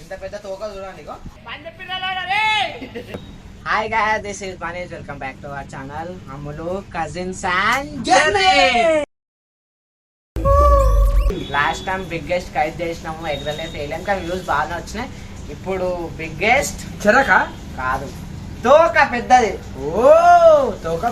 ఇంత పెద్ద తోక చూడండి. Hi guys, this is Manish. Welcome back to our channel Ammulu cousins and journey. Last time biggest kite చేసినాము, exam వేయలేము కానీ వ్యూస్ బాగా వచ్చినాయి. ఇప్పుడు బిగ్గెస్ట్ చెరక కాదు, తోక పెద్దది. ఓ తోక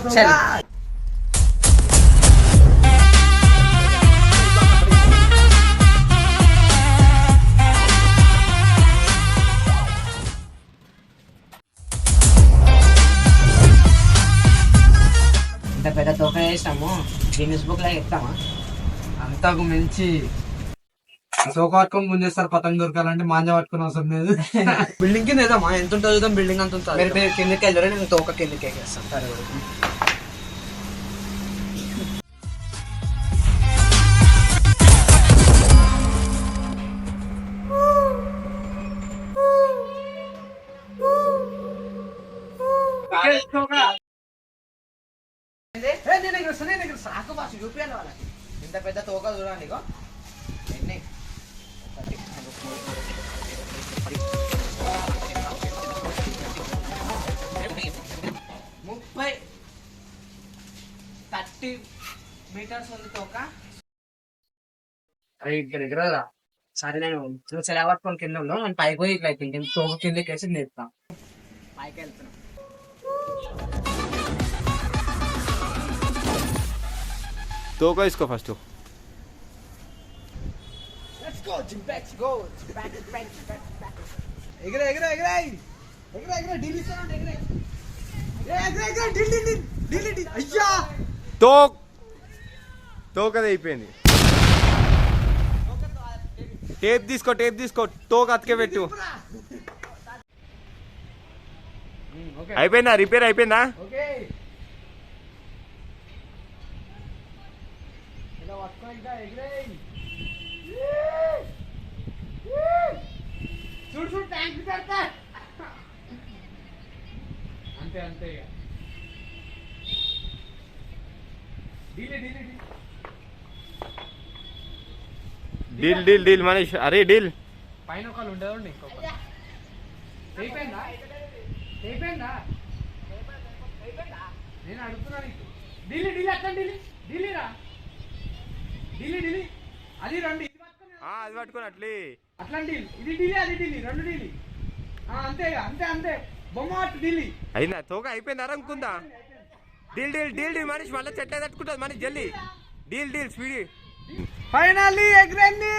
ఇంత పెద్ద తోక చేసినాము, గిన్నిస్ బుక్ లో చెప్తామా? అంతకు మించి తోక పట్టుకొని ముందేస్తారు. పతంగ దొరకాలంటే మాంజా పట్టుకుని అవసరం లేదు. బిల్డింగ్ కింద ఏదమ్మా ఎంత ఉంటుంది చూద్దాం. బిల్డింగ్ అంత ఉంటుంది. మీరు కిందకి వెళ్ళరు, నేను తోక కిందకి ఎగేస్తాను. సరే సాకు బాసు చూపించాలి వాళ్ళకి. ఇంత పెద్ద తోక చూడండి. ఎన్ని 30 మీటర్స్ ఉంది తోక. ఎగరదా? సరే నేను సెలవుకొని కింద ఉన్నాను, నేను పైకి పోయి ఇట్లా అయితే తోక కిందకి వేసి నేర్పుతాను. పైకి వెళ్తున్నాను. తోక తీసుకో ఫస్ట్. తోకది అయిపోయింది. టేప్ తీసుకో తోక అతికే పెట్టు. అయిపోయిందా? రిపేర్ అయిపోయిందా? అంతే అంతే. డీల్ మనీష్. అరే డీల్ పైన ఒకళ్ళు ఉండేదండి. ఇంకొక నేను అడుగుతున్నాను. డీల్ అట్లా డీలీరా డీలీ అది రండి. అది పట్టుకుని అట్లా డీల్, ఇది డీలీ అది డీలీ, రెండు డీలీ. అంతేగా అంతే బొమ్మ డీలీ అయిందా? తోక అయిపోయిందా అనుకుందా? డీల్ మనీష్. మళ్ళీ చెట్టు తట్టుకుంటుంది మనీష్. జల్దీ డీల్ స్పీడ్. ఫైనల్లీ ఎగ్రండి.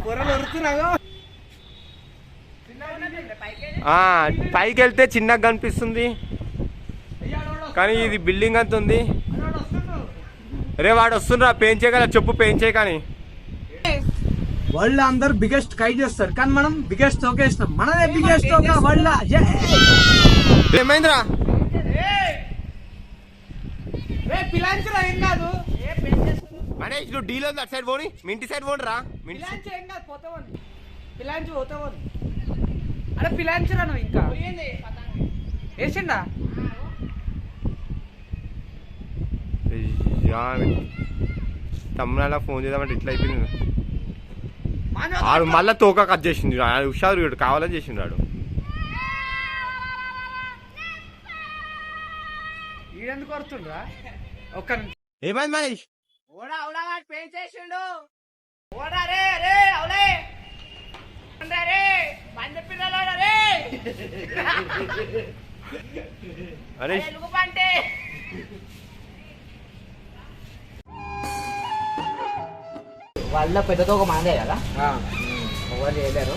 పొరలు ఉరుకుతున్నాగా. పైకి వెళ్తే చిన్నగా కనిపిస్తుంది కానీ ఇది బిల్డింగ్ అంత ఉంది. రే వాడు వస్తుండ్రా, పెంచే కదా చెప్పు, పెంచే. కానీ వరల్డ్ అందరు బిగ్గెస్ట్ కైట్ చేస్తారు కానీ మనం బిగ్గెస్ట్ తోక వేస్తాం. మనదే బిగ్గెస్ట్ తోక వరల్డ్. ఏమైందిరా? మనీష్ నువ్వు డీల్ ఉంది అటు సైడ్ పోని, మీ ఇంటి సైడ్ పోని రా. అరే పిలాంచరా నువ్వు ఇంకా వేసిండా? తమ్ముళ్ళ ఫోన్ చేద్దామంటే ఇట్లా అయిపోయింది. ఆడు మళ్ళీ తోక కట్ చేసిండు. హుషారు కావాలని చేసిండు ఆడు. ఈడెందుకు కొడుతుండ్రా? ఒక్క నిమిషం. ఏమైంది మనీష్? పెంచేసిండు. వాళ్ళ పెద్దతో ఒక మందే కదా, ఎవరు చేయలేరు.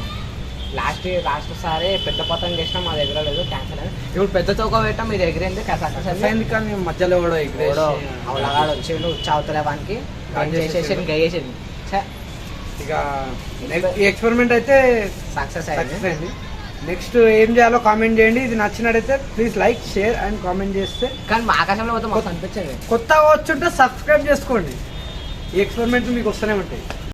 లాస్ట్ సారి పెద్ద పతంగ చేసినా మా దగ్గర లేదు, క్యాన్సల్ అయింది. ఇప్పుడు పెద్ద తోక పెట్టాం, మీ దగ్గర ఏంది కానీ మధ్యలో కూడా అవలగాడు వచ్చిండు ఉచ్చావుతలే వానికి చేసేసి గయ్యేసింది. ఇక ఎక్స్పెరిమెంట్ అయితే సక్సెస్ అయింది. నెక్స్ట్ ఏం చేయాలో కామెంట్ చేయండి. ఇది నచ్చినట్టయితే please like, share and comment చేస్తే. కానీ మా ఆకాశంలో మొత్తం మాకు అనిపించేది. కొత్తగా వచ్చుంటే సబ్స్క్రైబ్ చేసుకోండి. ఈ ఎక్స్పెరిమెంట్ మీకు వస్తూనే ఉంటాయి.